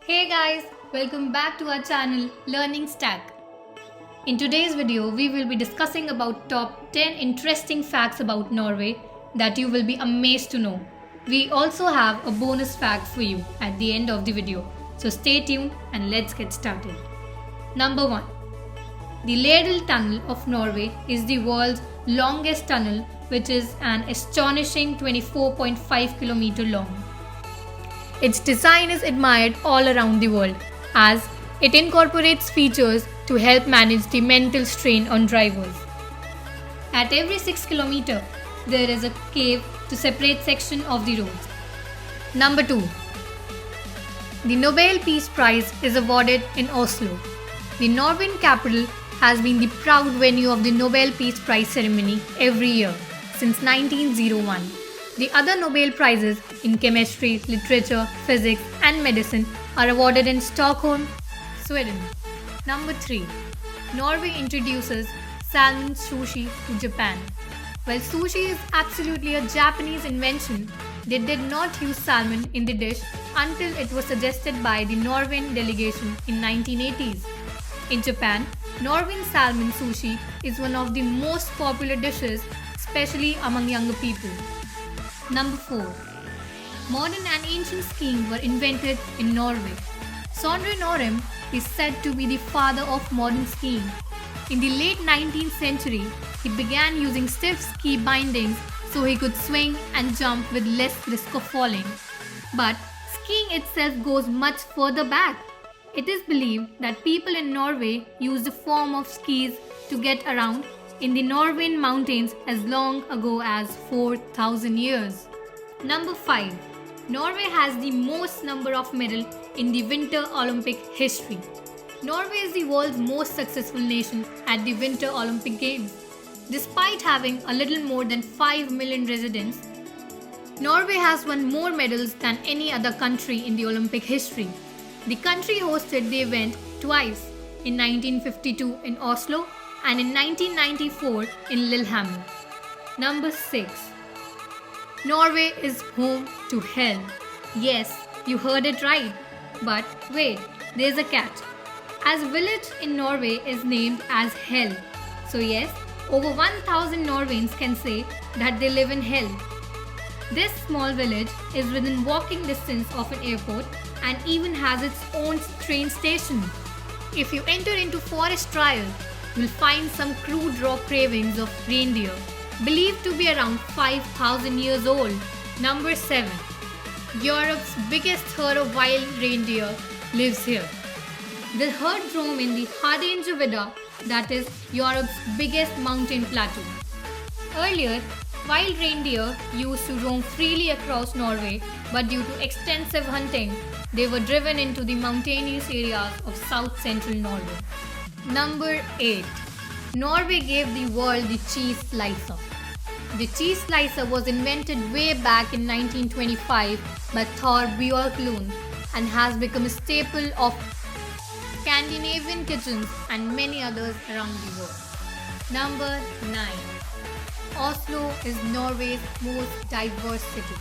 Hey guys, welcome back to our channel Learning Stack. In today's video, we will be discussing about top 10 interesting facts about Norway that you will be amazed to know. We also have a bonus fact for you at the end of the video, so stay tuned and let's get started. Number 1. The Ladel Tunnel of Norway is the world's longest tunnel, which is an astonishing 24.5 km long. Its design is admired all around the world as it incorporates features to help manage the mental strain on drivers. At every 6 km, there is a cave to separate section of the roads. Number 2. The Nobel Peace Prize is awarded in Oslo. The Norwegian capital has been the proud venue of the Nobel Peace Prize ceremony every year since 1901. The other Nobel Prizes in chemistry, literature, physics, and medicine are awarded in Stockholm, Sweden. Number 3. Norway introduces salmon sushi to Japan. While sushi is absolutely a Japanese invention, they did not use salmon in the dish until it was suggested by the Norwegian delegation in 1980s. In Japan, Norwegian salmon sushi is one of the most popular dishes, especially among younger people. Number 4. Modern and ancient skiing were invented in Norway. Sondre Norheim is said to be the father of modern skiing. In the late 19th century, he began using stiff ski bindings so he could swing and jump with less risk of falling. But skiing itself goes much further back. It is believed that people in Norway used a form of skis to get around in the Norwegian mountains as long ago as 4,000 years. Number 5. Norway has the most number of medals in the Winter Olympic history. Norway is the world's most successful nation at the Winter Olympic Games. Despite having a little more than 5 million residents, Norway has won more medals than any other country in the Olympic history. The country hosted the event twice, in 1952 in Oslo and in 1994 in Lillehammer. Number 6. Norway is home to hell. Yes, you heard it right. But wait, there's a catch. As a village in Norway is named as Hell. So yes, over 1,000 Norwegians can say that they live in hell. This small village is within walking distance of an airport and even has its own train station. If you enter into forest trail, you'll find some crude rock carvings of reindeer, believed to be around 5,000 years old. Number 7. Europe's biggest herd of wild reindeer lives here. The herd roam in the Hardangervidda, that is Europe's biggest mountain plateau. Earlier, wild reindeer used to roam freely across Norway, but due to extensive hunting, they were driven into the mountainous areas of south-central Norway. Number 8. Norway gave the world the cheese slicer. The cheese slicer was invented way back in 1925 by Thor Björklund and has become a staple of Scandinavian kitchens and many others around the world. Number 9. Oslo is Norway's most diverse city.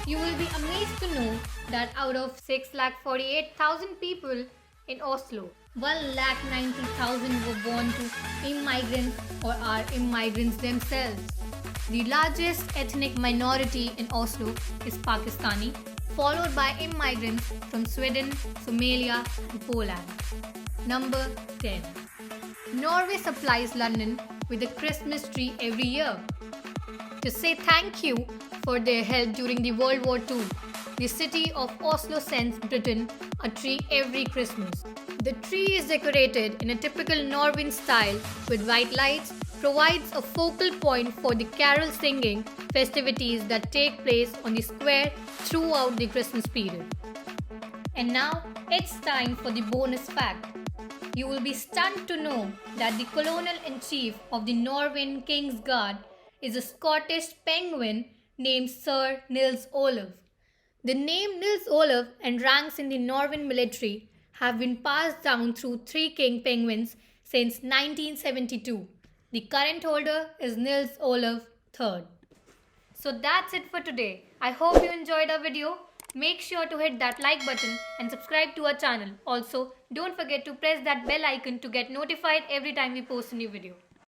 You will be amazed to know that out of 6,48,000 people in Oslo, 1,90,000 were born to immigrants or are immigrants themselves. The largest ethnic minority in Oslo is Pakistani, followed by immigrants from Sweden, Somalia, and Poland. Number 10. Norway supplies London with a Christmas tree every year. To say thank you for their help during the World War II, the city of Oslo sends Britain a tree every Christmas. The tree is decorated in a typical Norwegian style with white lights, provides a focal point for the carol singing festivities that take place on the square throughout the Christmas period. And now it's time for the bonus fact. You will be stunned to know that the Colonel-in-Chief of the Norwegian King's Guard is a Scottish penguin named Sir Nils Olaf. The name Nils Olaf and ranks in the Norwegian military have been passed down through 3 king penguins since 1972. The current holder is Nils Olaf III. So that's it for today. I hope you enjoyed our video. Make sure to hit that like button and subscribe to our channel. Also, don't forget to press that bell icon to get notified every time we post a new video.